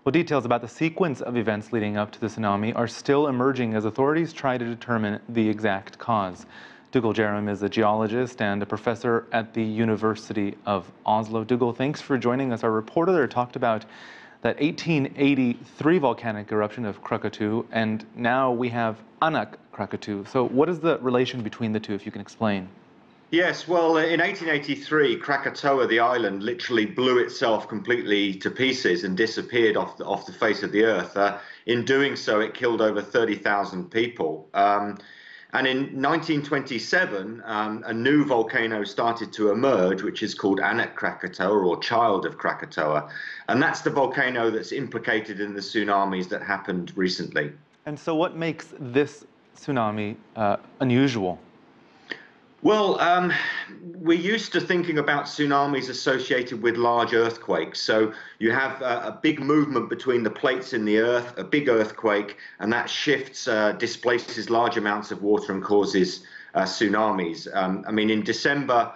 Well, details about the sequence of events leading up to the tsunami are still emerging as authorities try to determine the exact cause. Dougal Jerram is a geologist and a professor at the University of Oslo. Dougal, thanks for joining us. Our reporter there talked about that 1883 volcanic eruption of Krakatoa, and now we have Anak Krakatoa. So what is the relation between the two, if you can explain? Yes, well, in 1883, Krakatoa, the island, literally blew itself completely to pieces and disappeared off the face of the earth. In doing so, it killed over 30,000 people. And in 1927, a new volcano started to emerge, which is called Anak Krakatoa, or Child of Krakatoa. And that's the volcano that's implicated in the tsunamis that happened recently. And so what makes this tsunami unusual? Well, we're used to thinking about tsunamis associated with large earthquakes. So you have a big movement between the plates in the earth, a big earthquake, and that shifts, displaces large amounts of water and causes tsunamis. I mean, in December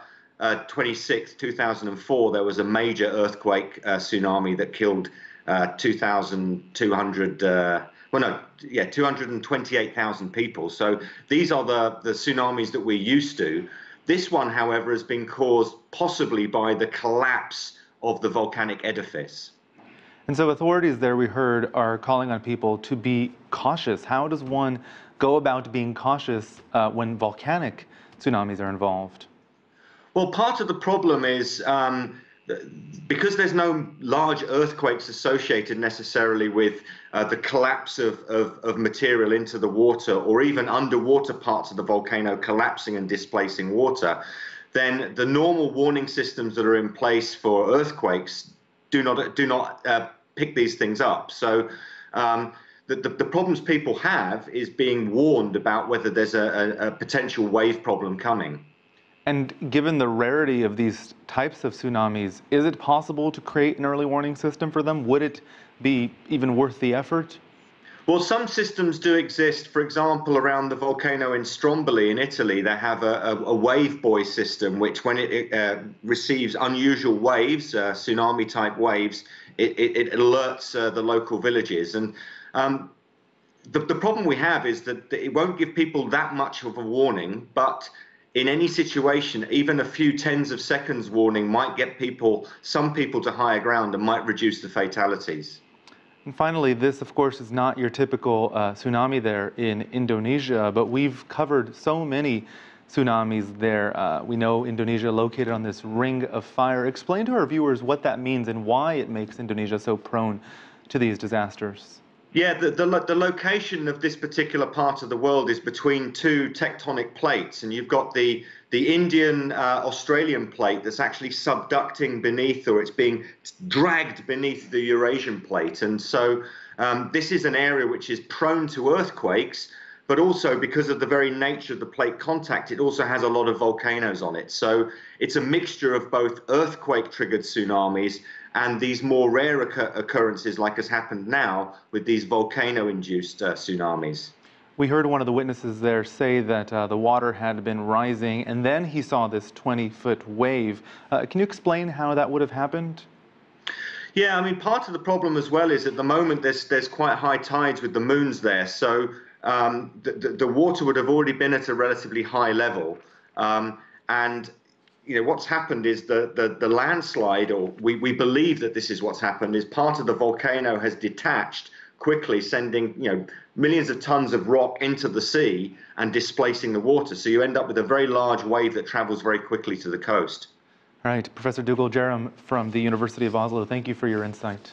26, 2004, there was a major earthquake tsunami that killed 228,000 people. So these are the tsunamis that we're used to. This one, however, has been caused possibly by the collapse of the volcanic edifice. And so authorities there, we heard, are calling on people to be cautious. How does one go about being cautious when volcanic tsunamis are involved? Well, part of the problem is because there's no large earthquakes associated necessarily with the collapse of material into the water, or even underwater parts of the volcano collapsing and displacing water, then the normal warning systems that are in place for earthquakes do not pick these things up. So the problems people have is being warned about whether there's a potential wave problem coming. And given the rarity of these types of tsunamis, is it possible to create an early warning system for them? Would it be even worth the effort? Well, some systems do exist. For example, around the volcano in Stromboli in Italy, they have a wave buoy system, which when it receives unusual waves, tsunami-type waves, it alerts the local villages. And the problem we have is that it won't give people that much of a warning, but in any situation, even a few tens of seconds warning might get some people to higher ground and might reduce the fatalities. And finally, this, of course, is not your typical tsunami there in Indonesia, but we've covered so many tsunamis there. We know Indonesia located on this ring of fire. Explain to our viewers what that means and why it makes Indonesia so prone to these disasters. Yeah, the location of this particular part of the world is between two tectonic plates, and you've got the Indian Australian plate that's actually subducting beneath, or it's being dragged beneath the Eurasian plate. And so this is an area which is prone to earthquakes, but also because of the very nature of the plate contact, it also has a lot of volcanoes on it. So it's a mixture of both earthquake-triggered tsunamis and these more rare occurrences like has happened now with these volcano-induced tsunamis. We heard one of the witnesses there say that the water had been rising and then he saw this 20-foot wave. Can you explain how that would have happened? Yeah, I mean, part of the problem as well is at the moment there's quite high tides with the moons there, so the water would have already been at a relatively high level. And you know, what's happened is the landslide, or we believe that this is what's happened, is part of the volcano has detached quickly, sending millions of tons of rock into the sea and displacing the water. So you end up with a very large wave that travels very quickly to the coast. All right, Professor Dougal Jerram from the University of Oslo, thank you for your insight.